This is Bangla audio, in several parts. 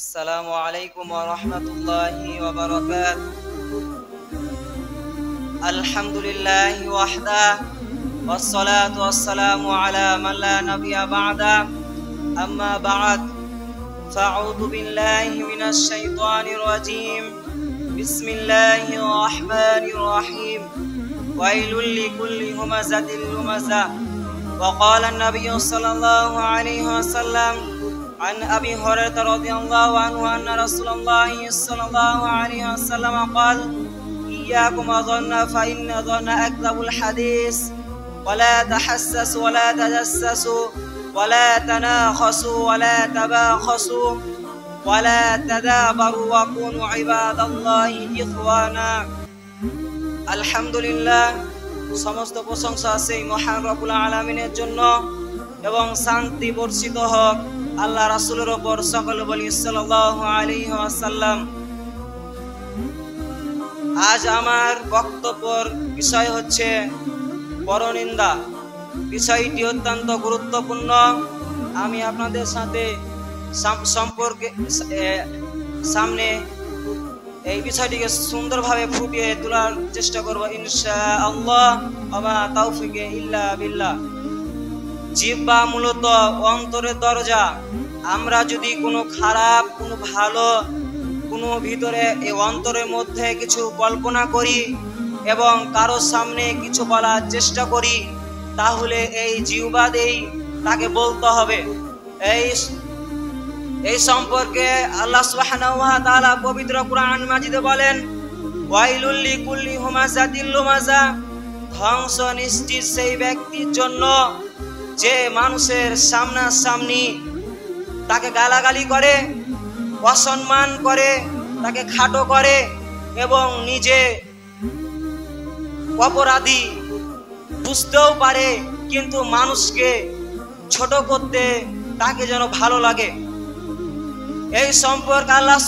আসসালামু আলাইকুম ওয়া রাহমাতুল্লাহি ওয়া বারাকাতুহু। আলহামদুলিল্লাহি ওয়াহদা ওয়াস সালাতু ওয়াস সালামু আলা মান লা নাবিয়্যা বা'দা, আম্মা বা'দ, ফাআউযু বিল্লাহি মিনাশ শাইতানির রাজীম। বিসমিল্লাহির রাহমানির রাহিম। ওয়াইলুল লিকুল্লি হুমাযাতিল লুমাযা। ওয়া ক্বালা আন-নাবিয়্যু সাল্লাল্লাহু আলাইহি ওয়াসাল্লাম عن أبي هريرة رضي الله عنه أن رسول الله صلى الله عليه وسلم قال: إياكم وظن فإن ظن أكذب الحديث، ولا تحسسوا ولا تجسسوا ولا تناخسوا ولا تباخسوا ولا تدابروا وكونوا عباد الله إخوانا। আলহামদুলিল্লাহ, সমস্ত প্রশংসা আছে মহান রব্বুল আলামিনের জন্য এবং শান্তি বর্ষিত হোক আল্লাহ রাসূলের উপর। সকলে বলি সাল্লাল্লাহু আলাইহি ওয়াসাল্লাম। আজ আমার বক্তব্যের বিষয় হচ্ছে পরনিন্দা। বিষয়টি অত্যন্ত গুরুত্বপূর্ণ। আমি আপনাদের সাথে সামনে এই বিষয়টিকে সুন্দরভাবে ফুটিয়ে তোলার চেষ্টা করব ইনশাআল্লাহ। ওয়া তাওফিকে ইল্লা বিল্লাহ। জিহ্বা মূলত অন্তরের দরজা। আমরা যদি কোনো খারাপ, কোনো ভালো, কোনো ভিতরে এই অন্তরের মধ্যে কিছু কল্পনা করি এবং কারো সামনে কিছু বলার চেষ্টা করি, তাহলে এই জিহ্বা দিয়েই তাকে বলতে হবে। এই সম্পর্কে আল্লাহ সুবহানাহু ওয়া তাআলা পবিত্র কুরআন মাজিদে বলেন, ওয়াইলুল লিকুল্লি হুমাযাতিল লুমাযা। ধ্বংস নিশ্চিত সেই ব্যক্তির জন্য যে মানুষের সামনাসামনি তাকে গালাগালি করে, অসম্মান করে, তাকে খাটো করে এবং নিজে অপরাধী বুঝতেও পারে, কিন্তু মানুষকে ছোট করতে তাকে যেন ভালো লাগে। এই সম্পর্কে আল্লাহ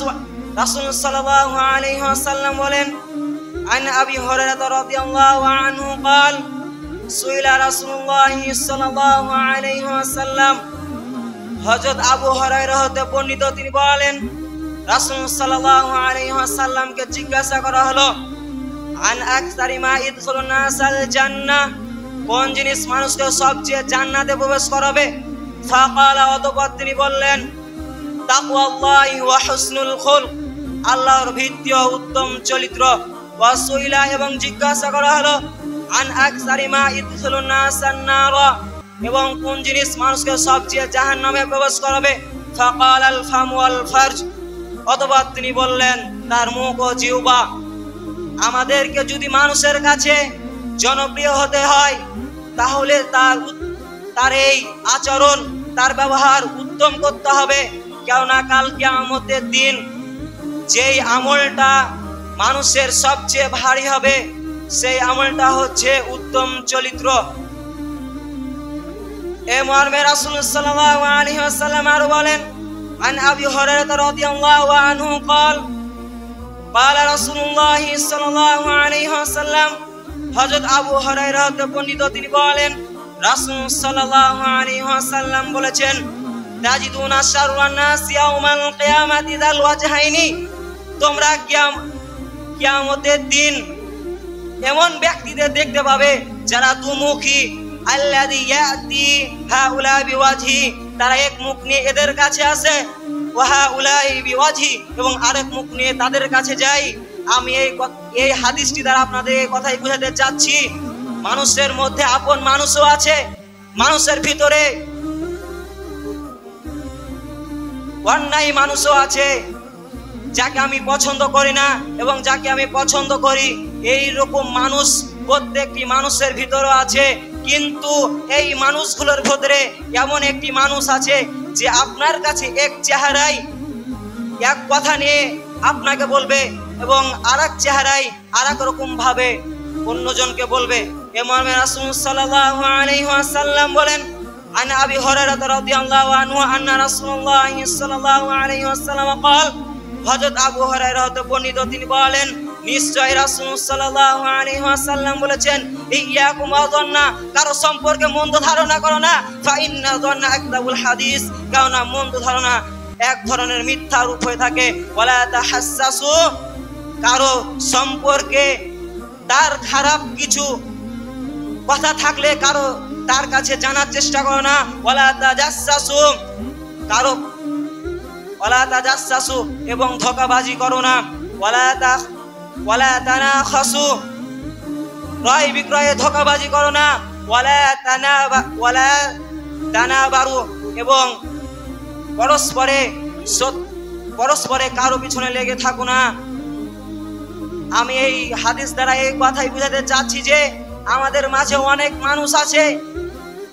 রাসূল সাল্লাল্লাহু আলাইহি ওয়াসাল্লাম বলেন, আন আবি হুরায়রা রাদিয়াল্লাহু আনহু قال সুইলা রাসূলুল্লাহ সাল্লাল্লাহু আলাইহি ওয়াসাল্লাম। হযরত আবু হুরায়রা হতে বর্ণিত, তিনি বলেন রাসূল সাল্লাল্লাহু আলাইহি ওয়াসাল্লামকে জিজ্ঞাসা করা হলো, আন আকসারি মা ইদখুলুন নাসাল জান্নাহ, কোন জিনিস মানুষকে সবচেয়ে জান্নাতে প্রবেশ করাবে? ফাকালা, অতঃপর তিনি বললেন, তাকওয়াল্লাহি ওয়া হুসনুল খুলক, আল্লাহর ভীতি ও উত্তম চরিত্র। ওয়া সুইলা, এবং জিজ্ঞাসা করা হলো, আন আকসারি মা ইদখুলুন নাসান নার, এবং কোন জিনিস মানুষকে সবচেয়ে জাহান্নামে প্রবেশ করাবে? ফাকাল আল ফাম ওয়াল ফারজ, অতঃপর তিনি বললেন তার মুখ ও জিহ্বা। আমাদেরকে যদি মানুষের কাছে জনপ্রিয় হতে হয়, তাহলে তার এই আচরণ, তার ব্যবহার উত্তম করতে হবে। কেননা কাল কিয়ামতের দিন যেই আমলটা মানুষের সবচেয়ে ভারী হবে, সেই আমলটা হচ্ছে উত্তম চরিত্র। এ মর্মে রাসূল সাল্লাল্লাহু আলাইহি ওয়াসাল্লাম আরো বলেন, আন আবি হুরায়রা রাদিয়াল্লাহু আনহু قال قال رسول الله সাল্লাল্লাহু আলাইহি ওয়াসাল্লাম। হযরত আবু হুরায়রা হতে বর্ণিত, তিনি বলেন রাসূল সাল্লাল্লাহু আলাইহি ওয়াসাল্লাম বলেছেন, তাজিদুনা শাররান নাস ইয়াউমাল কিয়ামাতি যাল ওয়াজহাইনি, তোমরা কিয়ামতের দিন এমন ব্যক্তিদের দেখতে পাবে যারা দুমুখী। আল্লাযী ইয়াতি হাউলা বিওয়াজহি, তারা এক মুখ নিয়ে এদের কাছে আসে, ওয়া হাউলাই বিওয়াজহি, এবং আরেক মুখ নিয়ে তাদের কাছে যায়। আমি এই হাদিসটি দ্বারা আপনাদের এই কথাই বোঝাতে চাচ্ছি, মানুষের মধ্যে আপন মানুষও আছে, মানুষের ভিতরে অন্যায় মানুষও আছে, যাকে আমি পছন্দ করি না এবং যাকে আমি পছন্দ করি। এই রকম মানুষ প্রত্যেকটি মানুষের ভিতরে আছে। কিন্তু এই মানুষগুলোর ভিতরে এমন একটি মানুষ আছে যে আপনার কাছে এক চেহারায় এক কথা নিয়ে আপনাকে বলবে এবং আরেক চেহারায় আরেক রকম ভাবে অন্যজনকে বলবে। এ মর্মে রাসূল সাল্লাল্লাহু আলাইহি ওয়াসাল্লাম বলেন, আন আবি হুরায়রা রাদিয়াল্লাহু আনহু আন্না রাসূলুল্লাহ সাল্লাল্লাহু আলাইহি ওয়াসাল্লাম قال, হযরত আবু হুরায়রা হতে বর্ণিত, তিনি বলেন নিশ্চয় রাসূল সাল্লাল্লাহু আলাইহি ওয়াসাল্লাম বলেছেন, ইয়াকুম ওয়া যান্না, কারো সম্পর্কে মন্দ ধারণা করো না। ফা ইন্না যান্না আকযাবুল হাদিস, কারণ মন্দ ধারণা এক ধরনের মিথ্যা রূপ হয়ে থাকে। ওয়ালা তাহাসসাসু, কারো সম্পর্কে তার খারাপ কিছু কথা থাকলে কারো তার কাছে জানার চেষ্টা করো না। ওয়ালা তাজাসসাসু, কারো ওয়ালা তাজাসসাসু এবং ধোঁকাবাজি করো না। ওয়ালা তানাখাসু, ক্রয় বিক্রয়ে ধোঁকাবাজি করো না। ওয়ালা তানাবারু, এবং পরস্পরে কারো পিছনে লেগে থাকো না। আমি এই হাদিস দ্বারা এই কথাই বুঝাতে চাচ্ছি যে আমাদের মাঝে অনেক মানুষ আছে,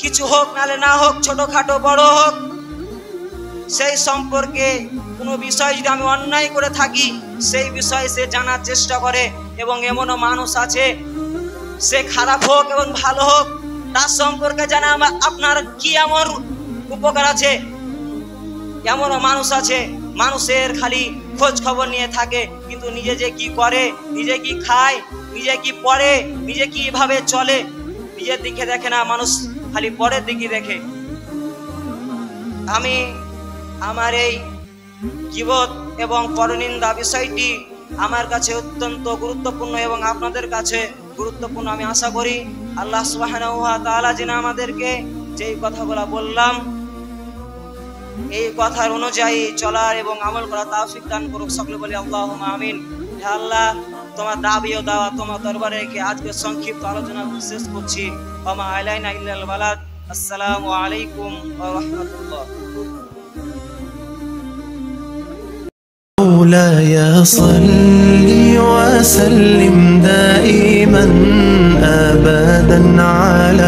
কিছু হোক নালে না হোক, ছোটখাটো বড় হোক, সেই সম্পর্কে কোনো বিষয় যদি আমি অন্যায় করে থাকি সেই বিষয়ে সে জানার চেষ্টা করে। এবং এমনও মানুষ আছে, সে খারাপ হোক এবং ভালো হোক, তার সম্পর্কে জানা আপনার কি এমন উপকার আছে। এমনও মানুষ আছে, মানুষের খালি খোঁজ খবর নিয়ে থাকে, কিন্তু নিজে যে কি করে, নিজে কি খায়, নিজে কি পড়ে, নিজে কিভাবে চলে, নিজের দিকে দেখে না, মানুষ খালি পরের দিকে দেখে। আমি আমার এই গীবত এবং পরনিন্দা বিষয়টি আমার কাছে অত্যন্ত গুরুত্বপূর্ণ এবং আপনাদের কাছে গুরুত্বপূর্ণ। আমি আশা করি আল্লাহ সুবহানাহু ওয়া তাআলা যেন আমাদেরকে যেই কথাগুলো বললাম এই কথার অনুযায়ী চলার এবং আমল করা তৌফিক দান করুক। সকলে বলি আল্লাহুম্মা আমিন। হে আল্লাহ, তোমার দাবি ও দাওয়া তোমার দরবারে রেখে আজকে সংক্ষিপ্ত আলোচনা শেষ করছি। ওয়া মা আলাইনা ইল্লাল বালাগ। আসসালামু আলাইকুম ওয়া রাহমাতুল্লাহ। مولاي صل وسلم دائما أبدا على